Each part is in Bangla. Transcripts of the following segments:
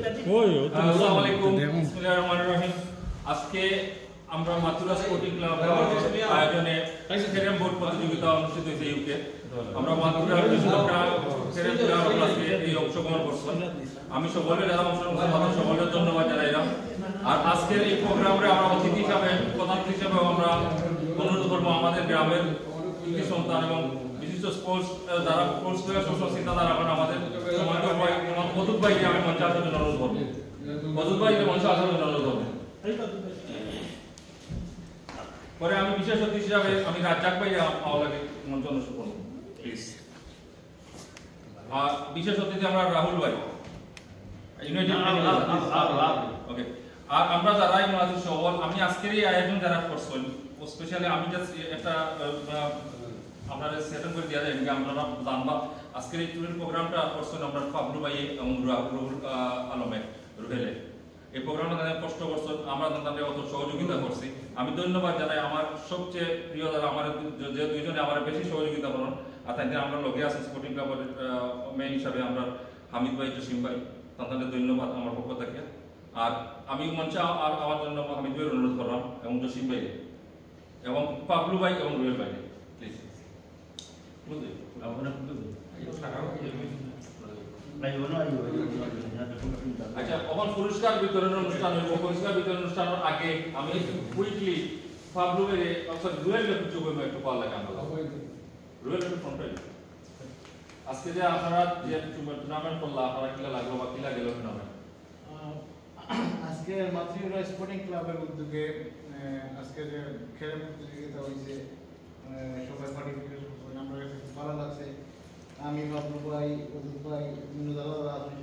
আসসালামু আলাইকুম, বিসমিল্লাহির রহমানির রহিম। আজকে আমরা মাতুরা স্পোর্টিং ক্লাব আয়োজনে ক্যারাম বোর্ড প্রতিযোগিতা অনুষ্ঠিত হয়েছে ইউকে। আমরা মাতুরা ক্যারাম প্লেয়ার আজকে এই অংশগ্রহণ করছেন। আমি সকলের যারা অংশগ্রহণ করছেন সকলের ধন্যবাদ জানাইলাম। আর আজকের এই প্রোগ্রামে আমরা অতিথি হিসাবে প্রধান হিসাবে আমরা অনুরোধ করবো আমাদের গ্রামের কৃতি সন্তান এবং বিশিষ্ট স্পোর্টস যারা স্পোর্টস প্লেয়ার সশস্ত্র তারা এখন আমাদের মধুক ভাইকে আমি মঞ্চে আসার জন্য অনুরোধ করবো। মধুক ভাইকে মঞ্চে আসার জন্য অনুরোধ করবো। পরে আমি বিশেষ অতিথি হিসাবে আমি রাজ্জাক ভাই আমাকে মঞ্চে অনুরোধ করবো প্লিজ। আর বিশেষ অতিথি আমরা রাহুল ভাই ওকে। আর আমরা যারাই আমাদের সকল আমি আজকের এই আয়োজন যারা করছেন স্পেশালি আমি জাস্ট একটা আপনারা সেশন করে দেওয়া যায় আপনারা জানবা আজকের এই স্টুডেন্ট প্রোগ্রামটা করছেন আমরা পাবলু ভাই এবং রুহুল আলমে রুহেলে এই প্রোগ্রামটা তাদের কষ্ট করছেন আমরা তাদের অত সহযোগিতা করছি। আমি ধন্যবাদ জানাই আমার সবচেয়ে প্রিয় যারা আমার যে দুইজনে আমার বেশি সহযোগিতা করেন আর তাদের আমরা লগে আছি স্পোর্টিং ক্লাবের মেইন হিসাবে আমরা হামিদ ভাই জসিম ভাই তাদের ধন্যবাদ আমার পক্ষ থেকে। আর আমি মঞ্চে আমার জন্য হামিদ ভাইয়ের অনুরোধ করলাম এবং জসিম ভাই এবং পাবলু ভাই এবং রুহেল ভাই প্লিজ। আচ্ছা, এখন পুরস্কার বিতরণের অনুষ্ঠান হইব। পুরস্কার বিতরণ অনুষ্ঠানের আগে আমি কুইকলি পাবলু ভাই রুহেল কিছু কইব একটু পাওয়া লাগে আমরা রুহেল একটু ফোন পাই আজকে যে আপনারা যে টুর্নামেন্ট করলা আপনারা কিলা লাগলো বা কিলা গেল টুর্নামেন্ট আজকে মাতৃরা স্পোর্টিং ক্লাবের উদ্যোগে আজকে যে খেলার প্রতিযোগিতা হয়েছে সবাই পার্টিসিপেট করছেন আমরা কাছে খুব ভালো লাগছে। আমি বাবলু ভাই অদুল ভাই বিভিন্ন দাদা আছেন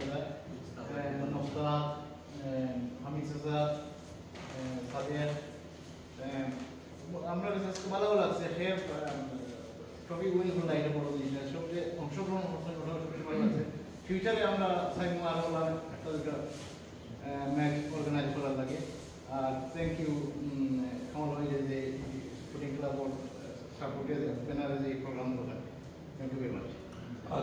সবাই নস্তা হামিদ সাজা সাদিয়া আমরা কাছে ভালো লাগছে। সে ট্রফি উইন করলো এটা বড় জিনিস সবচেয়ে অংশগ্রহণ করছেন ওটা সবচেয়ে ভালো লাগছে। ফিউচারে আমরা চাইবো আরো একটা ম্যাচ অর্গানাইজ করার লাগে। আর থ্যাংক ইউ কামাল ভাই যে স্পোর্টিং ক্লাব সাপোর্টে ব্যানারে যে প্রোগ্রামগুলো হয়। Thank you very much.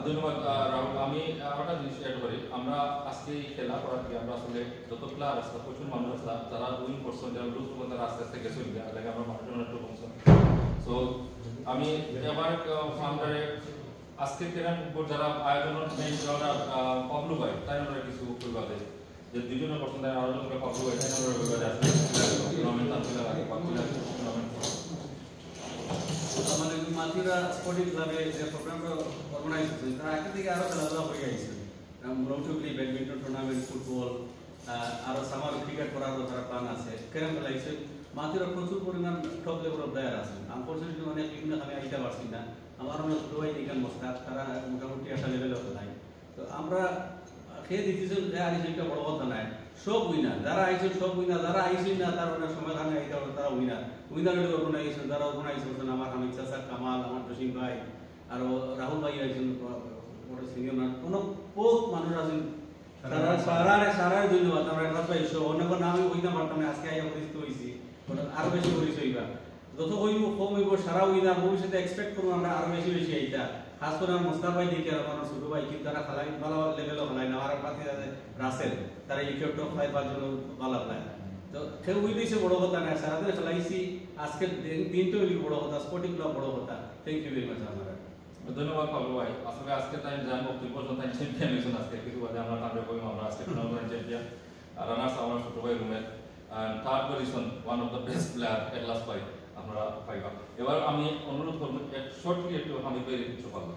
ধন্যবাদ রাহুল। আমি একটা জিনিস অ্যাড করি আমরা আজকে এই খেলা করার থেকে আমরা আসলে যত প্লেয়ার আসলে প্রচুর মানুষ আসলা যারা উইন করছেন যারা লুজ করবেন তারা আস্তে আস্তে গেছে লাগে আমরা মানুষজন একটু কমছেন। সো আমি এবার ফাউন্ডারে আজকে ক্যারাম বোর্ড যারা আয়োজন যারা পাবলু ভাই তাই আমরা কিছু করবা দেয় যে দুজনে করছেন তাই আরো জনকে পাবলু ভাই তাই আমরা করবা আসলে টুর্নামেন্ট তানবিলা লাগে পাবলু টুর্নামেন্ট আমাদের মাতৃরা স্পোর্টিং ক্লাবে যে প্রোগ্রামটা অর্গানাইজ হয়েছে তারা আগে থেকে আরও খেলাধুলা হয়ে গেছে রৌটুকলি ব্যাডমিন্টন টুর্নামেন্ট ফুটবল আরও সামার ক্রিকেট করারও তারা প্ল্যান আছে। ক্যারাম খেলা হয়েছে মাতৃরা প্রচুর পরিমাণ টপ লেভেলের প্লেয়ার আছেন। আনফর্চুনেটলি অনেক বিভিন্ন আমি আইতে পারছি না আমার অনেক দোয়াই দিকান মোস্তাক তারা মোটামুটি একটা লেভেলেও খেলায়। তো আমরা খেয়ে দিতেছেন যে আর একটা বড় কথা নাই সব উইনার যারা আইছেন সব উইনার যারা আইছেন না তার অনেক সমাধানে আইতে হবে তারা উইনার উইনারের অর্গানাইজেশন যারা অর্গানাইজ করছেন আমার হামিদ চাচা কামাল আমার জসিম ভাই আর রাহুল ভাই আইছেন সিনিয়র অনেক বহুত মানুষ আছেন সারার ধন্যবাদ আমরা রাত ভাই অনেক নামই হইতে পারতাম আজকে আইয়া পরিচিত হয়েছি আরো বেশি পরিচয় হইবা যত হইব কম হইব সারা উইনার ভবিষ্যতে এক্সপেক্ট করবো আমরা আরো বেশি বেশি আইতা খাস করে আমার মোস্তাক ভাই দেখে আমার ছোট ভাই কিন্তু তারা খেলাই ভালো লেভেলও খেলায় না আমার পাতি রাসেল তারা ইউকে টপ 5 পাঁচ জন ভালো খেলায়। তো কেউ উইদিছে বড় কথা না সারাদিন খেলাইছি আজকের দিনটা হইলি বড় কথা স্পোর্টিং ক্লাব বড় কথা। Thank you very much. আমার ধন্যবাদ পাবলু ভাই। আসলে আজকে তাই জান বক্তব্য পর্যন্ত চ্যাম্পিয়ন হয়েছেন আজকে কিছু বাদে আমরা তাদের কই আমরা আজকে টুর্নামেন্ট চ্যাম্পিয়ন রানার্স আমার ছোট ভাই রুমের third position one of the best player at last পাই আমরা পাইবা। এবার আমি অনুরোধ করব শর্টলি একটু হামিদ ভাই কিছু বলবো।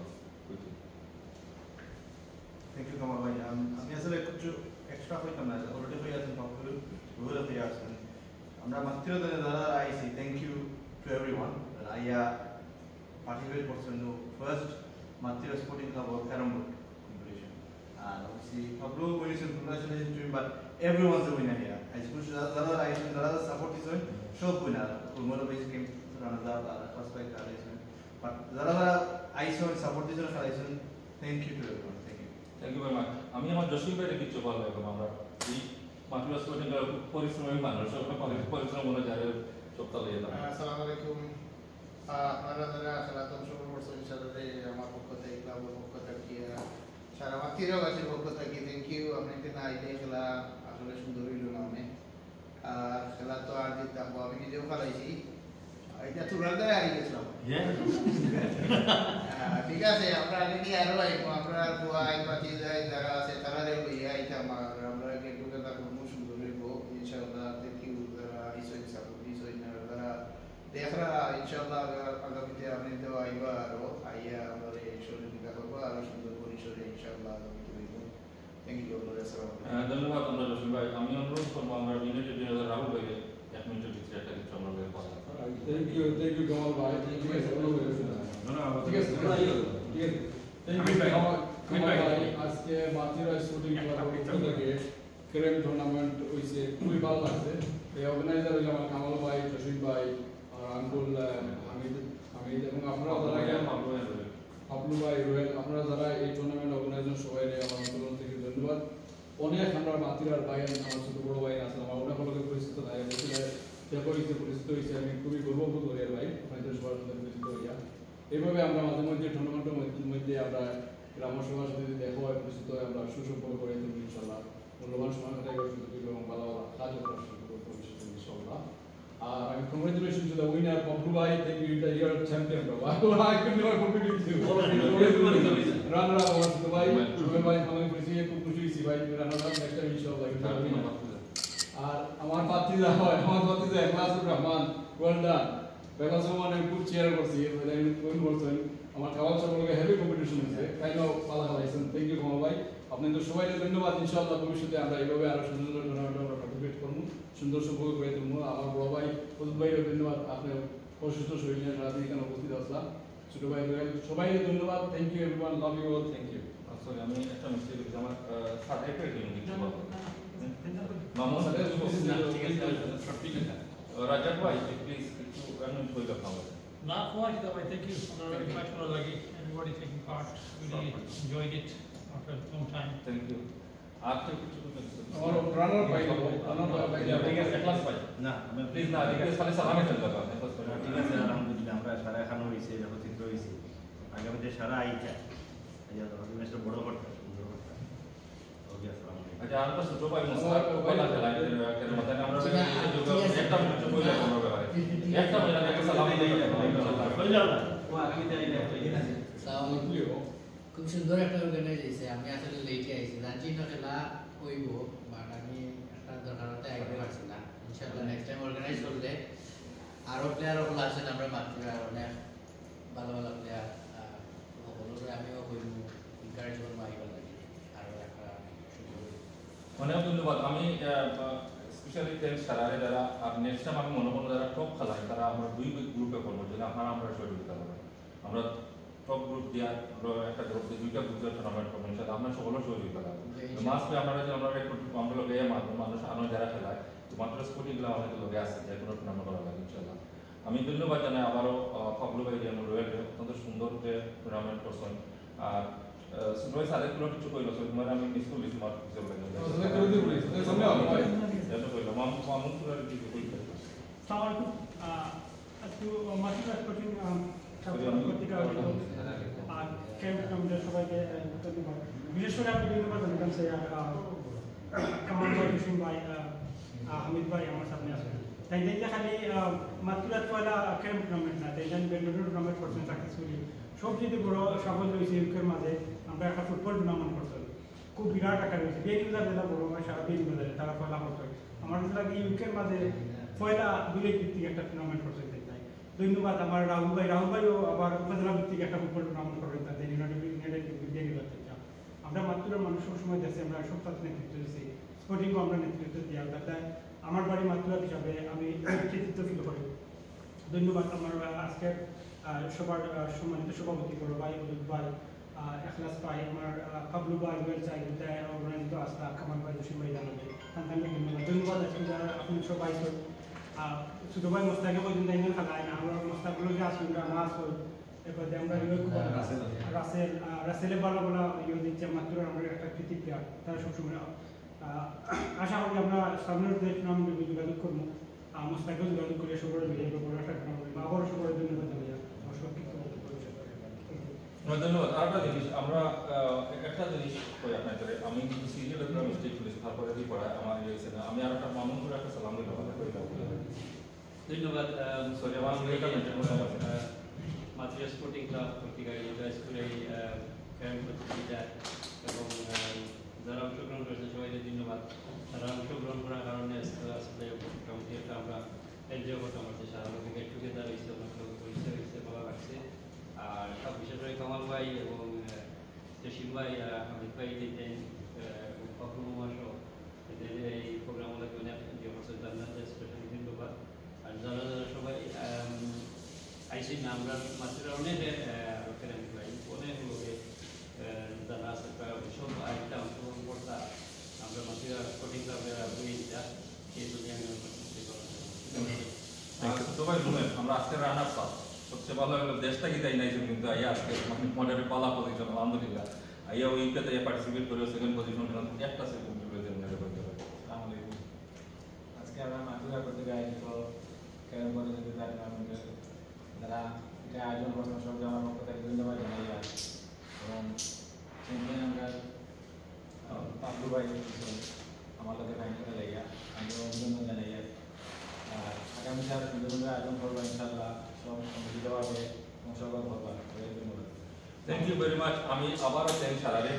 থ্যাংক ইউ কামাল ভাই। আমি আসলে কিছু এক্সট্রা কইতাম না অলরেডি হয়ে আছেন পাবলু রুহেল হয়ে আছেন আমরা মাত্র যারা আইসি থ্যাংক ইউ টু এভরিওয়ান আইয়া পার্টিসিপেট করছেন ফার্স্ট মাত্র sporting club of carrom board competition আর অবভিয়াসলি পাবলু কইছেন congratulation to him but everyone's the winner here আই স্কুল যারা আইসেন যারা সাপোর্ট দিছেন সব winner more best game runners up first prize আইসেন বাট যারা আইসেন সাপোর্ট দিছেন খেলাইছেন thank you to everyone. Thank you very much. আমি আমার জসিম ভাইয়ের কিছু বলবো এখন আমরা এই মাত্রা স্পোর্টিং ক্লাব পরিশ্রমী মানুষ পরিশ্রম মনে যায় সপ্তাহ লাগে। আসসালামু আলাইকুম। আপনারা যারা খেলাতে অংশগ্রহণ করছেন সাথে আমার পক্ষ থেকে ক্লাবের পক্ষ থেকে সারা মাতৃরাবাসীর পক্ষ থেকে থ্যাংক ইউ। আপনাকে না আইলে খেলা আসলে সুন্দর হইল না অনেক। আর খেলা তো আর জিত থাকবো, আমি নিজেও খেলাইছি, এটা তুলার দায় হারিয়ে গেছিলাম। ঠিক আছে, আমরা আগে নিয়ে আরো আইবো, আমরা দোয়াই পাতি যাই যারা আছে তারা লইয়া আইতাম, আর আমরা গেট টুগেদার করবো, সুন্দর হইব ইনশাআল্লাহ। থ্যাংক ইউ যারা ইসোই সাপোর্ট ইসোই না যারা দেখরা ইনশাআল্লাহ আগামীতে আপনি দেওয়া আইবা আরো আইয়া আমরা এই সহযোগিতা করবো আরো সুন্দর পরিসরে ইনশাআল্লাহ আগামীতে হইব। থ্যাংক ইউ আপনাদের। আসসালামু আলাইকুম। ধন্যবাদ আমরা জসিম ভাই। আমি অনুরোধ করবো আমরা ইউনাইটেড ডিনার রাহুল ভাইকে 1 মিনিটের ভিতরে একটা কিছু আমরা কথা। Thank you Kamal bhai. Thank you so much. ঠিক আছে, ঠিক আছে। Thank you Kamal bhai. আজকে মাতৃরা স্পোর্টিং ক্লাবের পক্ষ থেকে ক্রেম টুর্নামেন্ট হইছে, খুবই ভালো লাগছে। এই অর্গানাইজার হইল আমার কামাল ভাই, জসিম ভাই, আর আঙ্কুল হামিদ এবং আপনারা যারা হাবলু ভাই, রোহেল, আপনারা যারা এই টুর্নামেন্ট অর্গানাইজেশন সবাই আমার অন্তর থেকে ধন্যবাদ। অনেক আমরা মাতৃরার ভাই, আমার ছোট বড় ভাই আছে, আমার অনেক লোকের পরিচিত নাই, পরিচিত হয়েছে, আমি খুবই গর্ববোধ করি ভাই আপনাদের সবার সাথে পরিচিত হইয়া। এইভাবে আমরা মাঝে মধ্যে টুর্নামেন্টের মধ্যে আমরা গ্রাম সভার সাথে যদি দেখা হয়, পরিচিত হয়, আমরা সুসম্পর্ক করে থাকি ইনশাল্লাহ। মূল্যবান সময় কাটাই সুযোগ দিব এবং ভালো ভালো কাজও করার সুযোগ করবো ইনশাল্লাহ। আর আমি congratulation to the winner Poplu ভাই, thank you, you are champion বাবা। I could never compete with you. Runner up আমার সাথে ভাই, রোহেল ভাই আমি খুশি, খুব খুশি হয়েছি ভাই, রানার আপ নেক্সট টাইম ইনশাআল্লাহ। আর আমার ভাতিজা হয়, আমার ভাতিজা ইখলাসুর রহমান, ওয়েল ডান। ইখলাসুর রহমান আমি খুব চেয়ার করছি, উইন করছেন। আমার খাওয়ার সকলকে হেভি কম্পিটিশন হয়েছে, তাই না পালা খেলাইছেন। থ্যাংক ইউ কামাল ভাই, আপনাদের সবাইকে ধন্যবাদ। ইনশাআল্লাহ ভবিষ্যতে আমরা এইভাবে আরো সুন্দর সুন্দর টুর্নামেন্ট আমরা পার্টিসিপেট করবো, সুন্দর সম্পর্ক করে তুলবো। আমার বড় ভাই ফজল ভাইও ধন্যবাদ, আপনি অসুস্থ শরীর নিয়ে সারাদিন এখানে উপস্থিত আসলাম। ছোট ভাই সবাইকে ধন্যবাদ। Thank you everyone, love you all, thank you. আসলে আমি একটা মিস্টেক করেছি, আমার সাথে একটা কিছু বলবো। রাজাক ভাই প্লিজ একটু অ্যানাউন্স করে দাও। Not much though, I think it's already quite well like everybody taking part, really enjoyed it after a long time. Thank you. আর তো কিছু আমার রানার ভাই, ঠিক আছে ক্লাস ভাই না প্লিজ না রিকোয়েস্ট খালি সালামে চলে যাবে। ঠিক আছে, আলহামদুলিল্লাহ আমরা সারা এখানো হয়েছে, একত্রিত হয়েছি, আগামীতে সারা আইটা পরিবেশটা বড় করতে সুন্দর করতে। ওকে, আসসালামু আলাইকুম। আচ্ছা আর তো ছোট ভাই মুস্তাক বলা খেলা কেন মাথায় আমরা একটা মিনিট বলে আমরা ব্যাপারে একটা মিনিট একটা সালাম দিয়ে হয়ে যাও না ও আগামীতে আইলে খুব সুন্দর একটা অর্গানাইজ হয়েছে। আমি আসলে লেটে আইছি, জানছি না খেলা হইব, বাট আমি একটা দরকারতে আইতে পারছি না। ইনশাআল্লাহ নেক্সট টাইম অর্গানাইজ করলে আরো প্লেয়ার হল আছেন, আমরা মাত্র আর অনেক ভালো ভালো প্লেয়ার সকলকে আমিও কইব এনকারেজ করবো আইবার লাগে আরো একটা সুযোগ। অনেক ধন্যবাদ। আমি স্পেশালি থ্যাংকস সারারে যারা, আর নেক্সট টাইম আমি মনে করবো যারা টপ খেলায় তারা আমরা দুই গ্রুপে করবো, যেন আপনারা আমরা সহযোগিতা করবেন। আমরা টপ গ্রুপ দিয়ে একটা গ্রুপ দিয়ে দুইটা গ্রুপ দিয়ে টুর্নামেন্ট করবো ইনশাআল্লাহ, আপনার সকলের সহযোগিতা করবেন। মাস্টে আপনারা যে আমরা একটু আমরা লোকে মানুষ আনো যারা খেলায়, তো মাত্র স্পোর্টিংগুলো আমাদের লোকে আসছে যে কোনো টুর্নামেন্ট করা লাগে ইনশাআল্লাহ। আমি ধন্যবাদ জানাই আবারও ফবলু ভাই এবং রোয়েল অত্যন্ত সুন্দর যে টুর্নামেন্ট করছেন। আর সুন্দর সাড়ে কিলো কিছু কইল, তোমার আমি মিস করলি তোমার কিছু কইলাম মামুন পুরো কিছু কইল। Assalamualaikum. আজকে মাতৃরা স্পোর্টিং ক্যাম্প আমাদের সবাইকে ধন্যবাদ। বিশেষ করে আমি ধন্যবাদ জানাতাম সে কামাল ভাই, জসিম ভাই, হামিদ ভাই আমার সামনে আসেন। তাই দেখলে খালি মাতৃরা পয়লা ক্যাম্প টুর্নামেন্ট না, তাই ব্যাডমিন্টন টুর্নামেন্ট করছেন সাকসেসফুলি। সবচেয়ে বড় সাফল্য হয়েছে ইউকের মাঝে আমরা একটা ফুটবল টুর্নামেন্ট করতাম, খুব বিরাট আকার হয়েছে। বেরিবাজার জেলা বড় হয়, সারা বেরিবাজারে তারা পয়লা করছে। আমার লাগে ইউকের মাঝে পয়লা বিলেট ভিত্তিক একটা টুর্নামেন্ট করছে। ধন্যবাদ আমার রাহুল ভাইও আবার উপজেলা ভিত্তিক একটা ফুটবল টুর্নামেন্ট করেন তাদের বেরিবাজার। আমরা মাত্র মানুষ সবসময় দেশে আমরা সব তাদের নেতৃত্ব দিচ্ছি, স্পোর্টিংও আমরা নেতৃত্ব দিই। আর তাই আমার বাড়ি মাতৃরা হিসাবে আমি কৃতিত্ব ফিল করি। ধন্যবাদ আমার আজকের সবার সম্মানিত সভাপতি বড় ভাই অদুত ভাই, এখলাস ভাই, আমার ফাবলু ভাই, রুয়েল চাই অর্গানাইজিত আস্থা, কামাল ভাই, জসিম ভাই জানাবে তাদের ধন্যবাদ। ধন্যবাদ আজকে যারা আপনি সবাই ছোট ভাই মোস্তাকে পর্যন্ত এখানে খেলায় না, আমরা মোস্তাকগুলোকে আসুন না আসুন। এরপরে আমরা রাসেলে ভালো বলা ইয়ে দিচ্ছে মাত্র আমরা একটা কৃতি প্লেয়ার, তারা সবসময় আশা করি আমরা সামনের টুর্নামেন্টে যোগাযোগ করবো, মোস্তাকেও যোগাযোগ করে সবার মিলে একটা টুর্নামেন্ট আবারও সবার ধন্যবাদ জানাই আমার সব কিছু। ধন্যবাদ। আরেকটা জিনিস আমরা একটা জিনিস কই আপনাদের আমি কিন্তু সিরিয়াল একটা মিস্টেক করেছি তারপরে দিয়ে পড়া আমার ইয়ে হয়েছে না আমি আর একটা মামুন করে একটা সালাম দিলাম ধন্যবাদ সরি আমার এটা মেনটেন করতে পারছি না মাতৃ স্পোর্টিং ক্লাব কর্তৃক আয়োজিত স্কুলের ক্যাম্প প্রতিযোগিতা এবং যারা অংশগ্রহণ করেছে সবাইকে ধন্যবাদ। তারা অংশগ্রহণ করার কারণে আসলে মোটামুটি একটা আমরা এনজয় করতাম পারছি সারা লোকে গেট টুগেদার হয়েছে পরিচয় হয়েছে ভালো লাগছে। আর সব বিশেষ করে কামাল ভাই এবং জসিম ভাই হামিদ ভাই দিতেন কখনো মাসও এই প্রোগ্রামগুলোকে অনেক এনজয় করছে তাদের স্পেশালি ধন্যবাদ। আর যারা যারা সবাই আইসি না আমরা মাত্র অনেক অনেক লোকে যারা আছে সব আরেকটা অংশগ্রহণ করতাম আমরা মাত্র স্পোর্টিং ক্লাবের বইটা এই জন্য আমি সবাই শুনেন আমরা আজকে রানার সাপ সবচেয়ে ভালো হলো দেশটা কি তাই নাইছেন কিন্তু আইয়া আজকে মডারে পালা পজিশন আলহামদুলিল্লাহ আইয়া উইকেতে পার্টিসিপেট করে সেকেন্ড পজিশন একটা সেকেন্ড প্রেজেন্ট করতে পারে। আসসালামু আলাইকুম। আজকে আমরা মাতুরা করতে আয়োজিত ক্যারাম প্রতিযোগিতার টুর্নামেন্টে যারা এটা আয়োজন করছেন সবকে আমার পক্ষ থেকে ধন্যবাদ জানাই এবং চ্যাম্পিয়ন আমরা পাবলু ভাই আমার লোকের ফাইনালে লেগে আমি অভিনন্দন জানাই। আর আগামী সাল সুন্দর সুন্দর আয়োজন করবো ইনশাল্লাহ সব সম্মিলিতভাবে অংশগ্রহণ করবো। ধন্যবাদ। Thank you very much. আমি আবারও থ্যাংক সারারে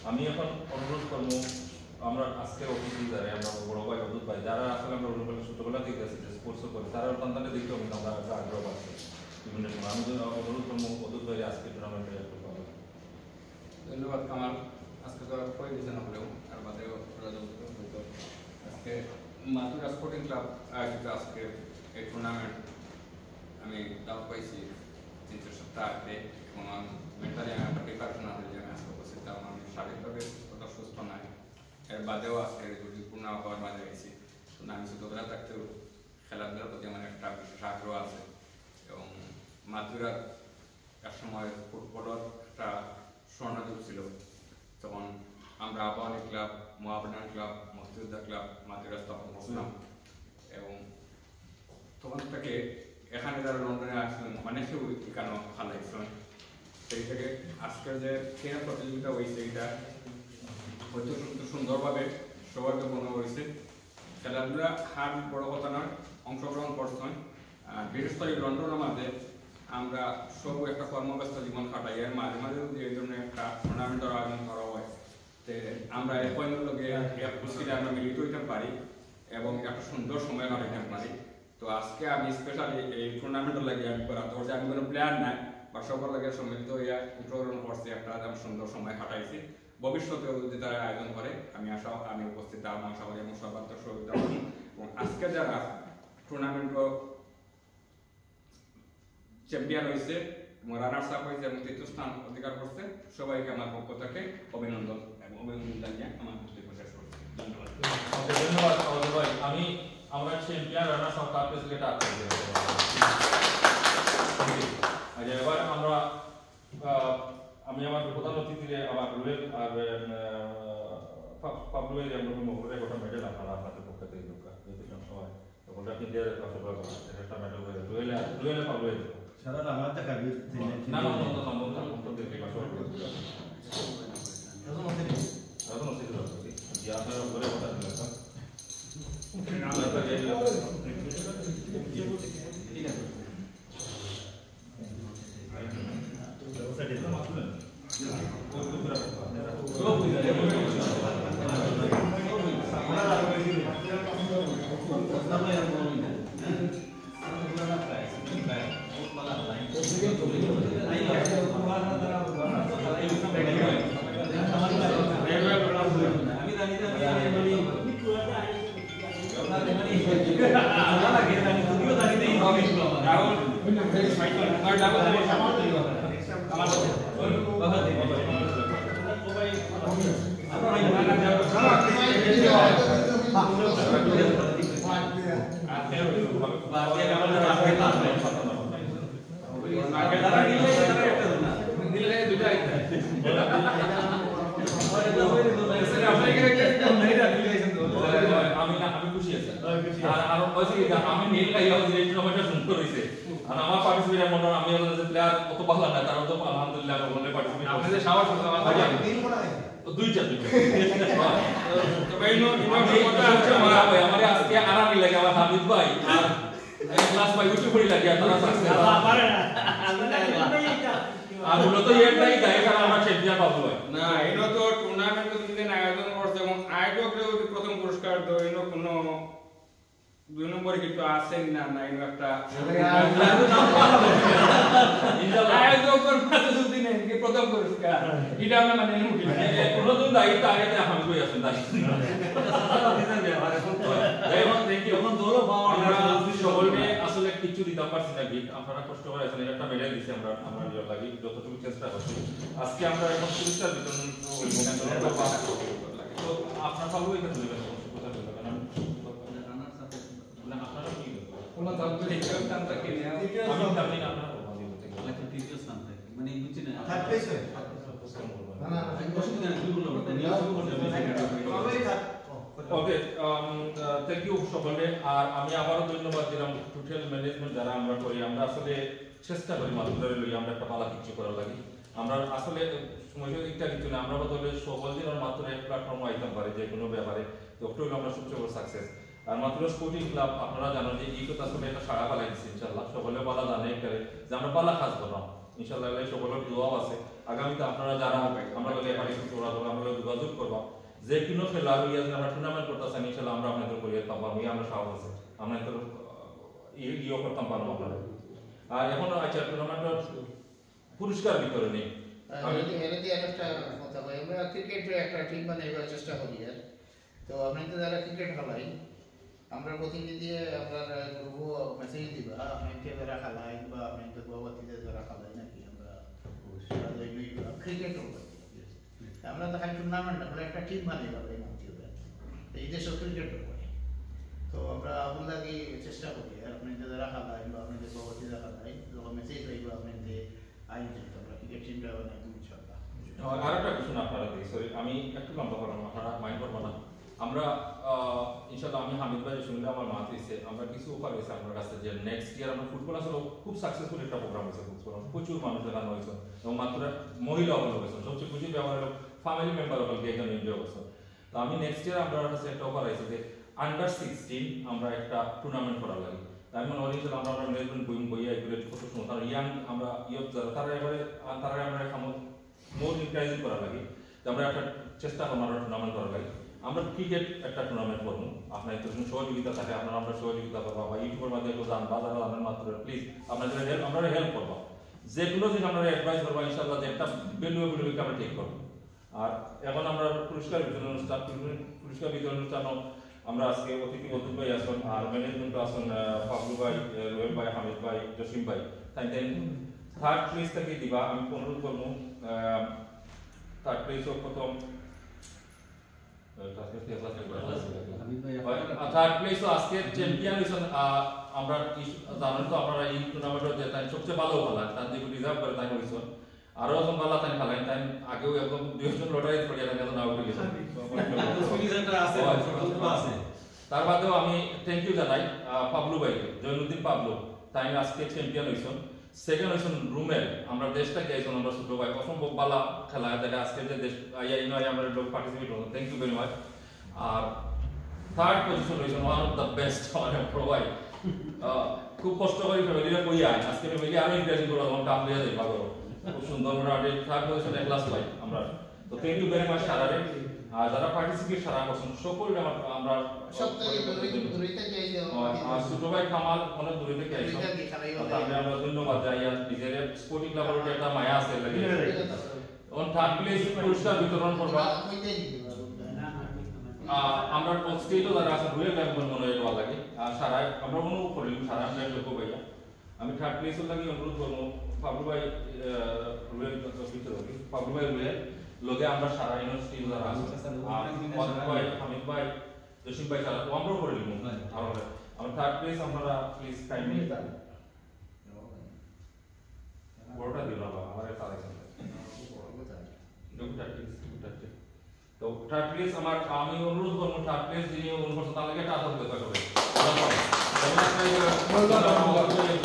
আমি এখন অনুরোধ করবো আমরা আজকে অতিথি যারা আমরা বড় ভাই অদূত ভাই যারা আসলে আমরা অনুকূল ছোটবেলা থেকে গেছি যে স্পোর্টসও করে তারা সন্তানকে দেখতেও কিন্তু আমরা একটা আগ্রহ পাচ্ছি বিভিন্ন সময় আমি অনুরোধ করবো অদূত ভাই আজকে টুর্নামেন্টে একটু পাবো। ধন্যবাদ কামাল। আজকে তো কয়ে দিয়েছেন হলেও আর বাদেও হয়তো আজকে মাতুরা স্পোর্টিং ক্লাব আয়োজিত আজকে এই টুর্নামেন্ট আমি দাও পাইছি 3 সপ্তাহ আগে এবং মেন্টালি আমি একটা প্রিপারেশন আছে যে আমি আজকে উপস্থিত থাকলাম। আমি শারীরিকভাবে অতটা সুস্থ নয় এর বাদেও আজকে দুর্নীতিপূর্ণ আবহাওয়ার মাঝে গেছি কিন্তু আমি ছোটোবেলা থাকতেও খেলাধুলার প্রতি আমার একটা বিশেষ আগ্রহ আছে এবং মাতুরার এক সময় ফুটবলের একটা স্বর্ণযুগ ছিল তখন আমরা আবাহনী ক্লাব মহাবর্ণন ক্লাব মুক্তিযোদ্ধা ক্লাব মাতুরা স্থাপন করছিলাম এবং তখন থেকে এখানে যারা লন্ডনে আসলেন অনেকেও এখানে খেলাইছেন সেই থেকে আজকের যে ক্রীড়া প্রতিযোগিতা হয়েছে এটা হয়তো সুন্দরভাবে সবাইকে মনে হয়েছে। খেলাধুলা হার বড় কথা নয়, অংশগ্রহণ করছেন বিশেষ করে লন্ডনের মাঝে আমরা সব একটা কর্মব্যস্ত জীবন কাটাই এর মাঝে মাঝে যদি এই জন্য একটা টুর্নামেন্টের আয়োজন করা হয় তে আমরা এখন লোকে এক খুশিতে আমরা মিলিত হইতে পারি এবং একটা সুন্দর সময় কাটাইতে পারি। তো আজকে আমি স্পেশালি এই টুর্নামেন্টের লাগে আমি করা তো আমি কোনো প্লেয়ার নাই বা সবার লাগে সম্মিলিত হইয়া অংশগ্রহণ করছি একটা সুন্দর সময় কাটাইছি। ভবিষ্যতেও যদি তারা আয়োজন করে আমি উপস্থিত আমার আশা করি এবং সবার তো সহযোগিতা করি এবং আজকে যারা টুর্নামেন্ট চ্যাম্পিয়ন হয়েছে এবং রানার্স আপ হয়েছে এবং 3য় স্থান অধিকার করছে সবাইকে আমার পক্ষ থেকে অভিনন্দন এবং অভিনন্দন জানিয়ে আমার বক্তব্য শেষ করছি। ধন্যবাদ। ধন্যবাদ আমাদের ভাই। আমরা চ্যাম্পিয়ন রানার্স আপ কাপ প্লেসলেট আছে আজ এবার আমরা আমি আমার প্রধান অতিথিরে আমার রুয়েল আর পাবলুয়ের আমরা মহরে গোটা মেডেল আপনাদের পক্ষ থেকে দরকার যতজন সবাই তখন আপনি দিয়ে একটা মেডেল করে রুয়েলে পাবলুয়ের সারা আমার টাকা না না না সম্বন্ধ সম্বন্ধ দেখে পাশে রাজন অসিত রাখি যে আপনারা উপরে কথা দিলেন আমি খুশি আছি আর আমি নীল খাইয়া যে টুর্নামেন্টে সুন্দর হইছে আর আমার পার্টিসিপেট মনে আমি প্লেয়ার অত ভালো না তারা তো আলহামদুলিল্লাহ বলে পার্টিসিপেট আপনাদের সাহস আছে দুইটা তবে ইনো আমার আজকে আরামই লাগে আমার হামিদ ভাই আর ক্লাস ভাই উঠে পড়ি লাগে তারা সাকসেস আর মূলত এটাই দায় কারণ আমরা চ্যাম্পিয়ন পাবো ভাই না ইনো তো টুর্নামেন্ট তো দিন আয়োজন করছে এবং আয়োজকরে প্রথম পুরস্কার দেয় ইনো কোনো 2 নম্বরে কিন্তু আসেন না না ইনো একটা আয়োজকের কাছে যদি নেন কি প্রথম পুরস্কার এটা আমরা মানে মুখি কোনো দিন দায়িত্ব আগে আমি কই আছেন দায়িত্ব এখন দৌড় পাওয়া আমরা সকলকে আসলে কিছু দিতাম পারছি না গিফট আপনারা কষ্ট করে আছেন একটা মেডেল দিছি আমরা আমরা লাগি যতটুকু চেষ্টা করছি আজকে আমরা এখন পুরস্কার বিতরণ তো আপনারা পাবো এটা তুলে দেবেন কথা বলতে কারণ আপনারা কি ওনা জানতে আমরা কি আমি জানি না আপনারা বলতে লাইক প্রিভিয়াস নাম থাকে মানে বুঝছি না থার্ড প্লেস না না অসুবিধা নেই দুগুলো করতে নিউজ করতে ওকে থ্যাংক ইউ সকলকে আর আমি আবারও ধন্যবাদ দিলাম টোটাল ম্যানেজমেন্ট যারা আমরা করি আমরা আসলে চেষ্টা করি মাতুলারে লই আমরা একটা ভালো কিছু করার লাগি আমরা আসলে সময় একটা কিছু না আমরা বদলে সকল দিন আর মাত্র এক প্ল্যাটফর্ম আইতাম পারে যে কোনো ব্যাপারে তো ওটাই আমরা সবচেয়ে বড় সাকসেস আর মাত্র স্পোর্টিং ক্লাব আপনারা জানেন যে এই কথা আসলে একটা সাড়া পালাই দিচ্ছে ইনশাআল্লাহ সকলে ভালো জানে করে যে আমরা ভালো কাজ করলাম ইনশাআল্লাহ সকলের দোয়াও আছে আগামীতে আপনারা যারা আমরা লগে পার্টিসিপেট করা হবে আমরা যোগাযোগ করব যে কোনো খেলা লইয়া যে আমরা টুর্নামেন্ট করতেছি ইনশাআল্লাহ আমরা আপনাদের করিয়ে দিতাম পারবো আমরা সাহস আছে আমরা তো ইয়ে করতাম পারবো আপনারা আর এখন আচ্ছা টুর্নামেন্টের পুরস্কার বিতরণী আমি এমনিতে একটা কথা বলি আমরা ক্রিকেটে একটা টিম বানাইবার চেষ্টা করি আর তো আপনাদের যারা ক্রিকেট খেলাই আমরা প্রতিনিধি আমরা গ্রুপও মেসেজ দিবা আপনাকে যারা খেলাই বা আপনাদের বাবাতিতে যারা খেলাই নাকি আমরা ক্রিকেটও আমরা তো খালি টুর্নামেন্ট আমরা একটা টিম বানাইবার এই মন্ত্রীরা এই দেশে ক্রিকেট করে তো আমরা আপনাকে চেষ্টা করি আর আপনাদের যারা খেলাই বা আপনাদের বাবাতি যারা খেলাই যখন মেসেজ হইবা আপনাদের আয়োজন আমরা ক্রিকেট টিমটা বানাই ইনশাআল্লাহ আরেকটা কিছু না আপনারা দিই সরি আমি একটু লম্বা করলাম আপনারা মাইন্ড করবো না আমরা ইনশাআল্লাহ আমি হামিদ ভাই শুনলে আমার মাথা দিয়েছে আমরা কিছু অফার হয়েছে আপনার কাছে যে নেক্সট ইয়ার আমরা ফুটবল আসলে খুব সাকসেসফুল একটা প্রোগ্রাম হয়েছে ফুটবল প্রচুর মানুষ দেখানো হয়েছে এবং মাত্র মহিলা হল হয়েছে সবচেয়ে খুশি ব্যাপার হলো ফ্যামিলি মেম্বার হলকে এখানে এনজয় করছে তো আমি নেক্সট ইয়ার আপনার কাছে একটা অফার হয়েছে যে আন্ডার 16 আমরা একটা টুর্নামেন্ট করা লাগে তাই মানে অনেক আমরা আমরা ম্যানেজমেন্ট বইয়া এগুলো কত সময় তারা ইয়াং আমরা যারা তারা এবারে তারা আমরা মোর ইনক্রাইজিং করা লাগে আমরা একটা চেষ্টা করবো আমরা টুর্নামেন্ট করা লাগে আমরা ক্রিকেট একটা টুর্নামেন্ট করবো আপনার একটু সহযোগিতা থাকে আপনারা আমরা সহযোগিতা করবো বা ইউটিউবের মাধ্যমে একটু জান বা যারা জানেন মাত্র প্লিজ আপনাদের হেল্প আমরা হেল্প করবো যে কোনো দিন আমরা অ্যাডভাইস করবো ইনশাআল্লাহ যে একটা ভ্যালুয়েবলকে আমরা ঠিক করবো আর এখন আমরা পুরস্কার বিতরণ অনুষ্ঠান আমরা আজকে অতিথি বন্ধু ভাই আসুন আর ম্যানেজমেন্ট আসুন ফাবলু ভাই রোহেল ভাই হামিদ ভাই জসিম ভাই তাই থার্ড প্লেস থেকে দিবা আমি অনুরোধ করবো থার্ড প্লেস প্রথম থার্ড প্লেস আজকে চ্যাম্পিয়ন হয়েছেন আমরা জানেন তো আপনারা এই টুর্নামেন্টের যে তাই সবচেয়ে ভালো খেলা তার যে রিজার্ভ করে তাই হয়েছেন আরো একজন ভালো তাই খেলেন তাই আগেও একদম দুইজন লটারি পড়িয়া তাই এখন আউট হয়ে গেছেন তার বাদেও আমি থ্যাংক ইউ জানাই পাবলু ভাইকে জয়নুদ্দিন পাবলু তাই আজকে চ্যাম্পিয়ন হয়েছেন সেকেন্ড হয়েছেন রুমেল আমরা দেশটা গিয়েছেন আমরা ছোট ভাই অসম্ভব ভালো খেলা দেখা আজকে যে দেশ আমরা লোক পার্টিসিপেট করলাম থ্যাংক ইউ ভেরি মাচ আর থার্ড পজিশন হয়েছেন ওয়ান অফ দ্য বেস্ট মানে প্রোভাই খুব কষ্ট করে ফ্যামিলিরা কই আয় আজকে ফ্যামিলি আরো ইন্টারেস্টিং করে আমার কাম লিয়া যাই ভালো খুব সুন্দর করে থার্ড পজিশন ক্লাস পাই আমরা তো থ্যাংক ইউ ভেরি মাচ সারারে আর যারা পার্টিসিপেট সারা করছেন সকলকে আমরা ছোট ভাই কামাল অনেক দূরে থেকে আইছেন আমরা ধন্যবাদ যাই আর নিজের স্পোর্টিং ক্লাবের একটা মায়া আছে লাগে অন থার্ড প্লেস পুরস্কার বিতরণ করবা আমরা স্টেটও যারা আছে রুয়েল ব্যাংক মনে হয় ভালো লাগে আর সারা আমরা অনুভব করি সারা আমরা লোক ভাইয়া আমি থার্ড প্লেসের লাগে অনুরোধ করবো পাবলু ভাই রুয়েল পাবলু ভাই রুয়েল লগে আমরা সারা ইউনিভার্সিটি যারা আছে ভাই হামিদ ভাই জসিম ভাই সারা তো আমরাও করে নিব আর আমরা থার্ড প্লেস আমরা প্লিজ কাইন্ডলি বড়টা দিল না আমার এটা আছে তো থার্ড প্লেস আমার আমি অনুরোধ করবো থার্ড প্লেস যিনি অনুরোধ তার লাগে টাকা দিতে হবে ধন্যবাদ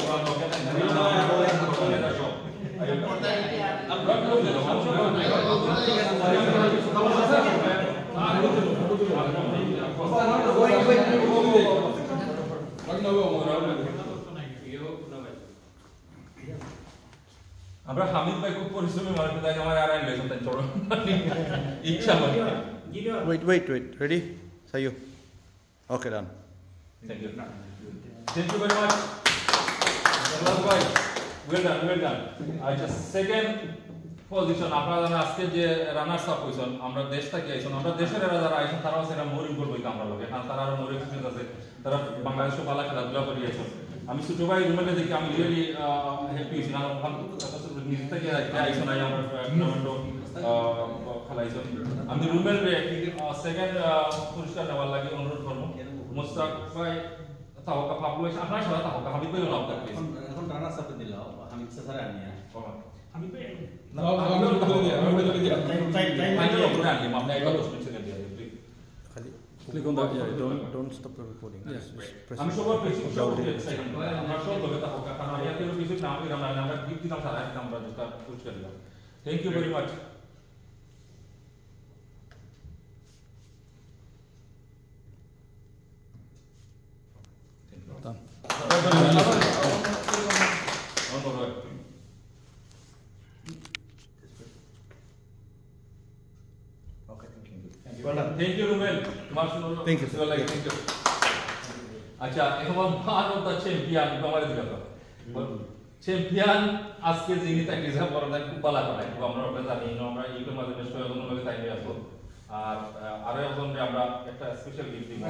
আমরা হামিদ ভাই খুব পরিশ্রমী মানুষ তাই আমার আর আইলে তাই চলো ইচ্ছা করে Wait. Ready? Say you. Okay, done. Thank you very much. Well done. Just second position আপনারা আজকে যে রানার্স আপ হইছেন আমরা দেশ থেকে আইছেন আমরা দেশের যারা আইছেন তারাও সেটা মোর ইম্পোর্ট হইতে আমরা লোকে কারণ তারা আরো মোর এক্সপেরিয়েন্স আছে তারা বাংলাদেশে ভালো খেলাধুলা করে আইছেন আমি ছোট ভাই রুমেলে দেখি আমি রিয়েলি হ্যাপি হইছি না নিজে থেকে আইছেন আই আমার টুর্নামেন্টও খেলাইছেন আমি রুমেল সেকেন্ড পুরস্কার নেওয়ার লাগে অনুরোধ করবো মুস্তাক ভাই তাওকা পাবলো আপনার সাথে তাওকা হামিদ ভাই নাম থাকবে এখন রানার্স আপ দিলাও হামিদ স্যার আনিয়া আমি তো Click on that. Yeah, don't stop the recording. Yes. Press I'm sure what we should do is I'm not sure what the Kanaya is now. We are now giving them a number to push. Thank you very much. Done. Thank you, Rumel. Thank you. Thank you. अच्छा এখন মান অফ দা চ্যাম্পিয়ন আমাদের দিকে চ্যাম্পিয়ন আজকে যিনি তাকে হিসাব করা যায় খুব ভালো করে খুব আমরা ওটা জানি আমরা ইউটিউবের মাধ্যমে সবাই লগে তাই নিয়ে আসবো আর আরো একজনকে আমরা একটা স্পেশাল গিফট দিব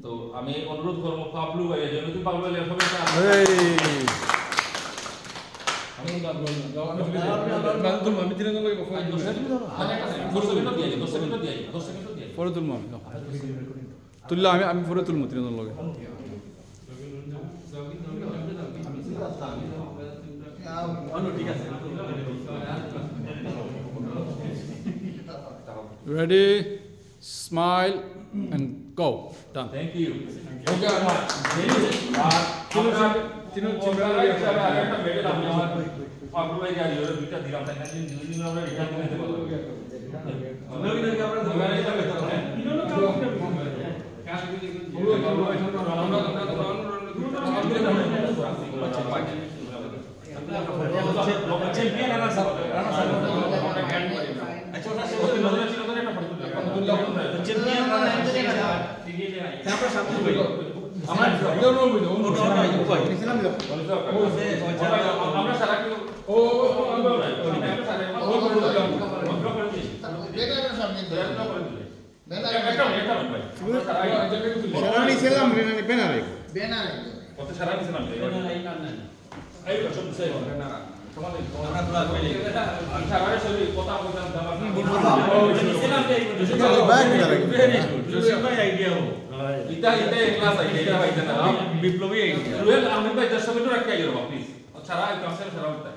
তো আমি অনুরোধ করব পাবলু ভাই যেন তুই পাবলু ভাই সবাই আমি দিলে না লগে ফোন পরে তুলবো আমি তুললে আমি পরে তুলবো তিন লগে Ready, smile, and go. Done. Thank you. Okay. বিপ্লবী আইডিয়া রুয়েল আমি ভাই 10 মিনিট রাখতে আইরো প্লিজ ছাড়া এই কামসের ছাড়া হতে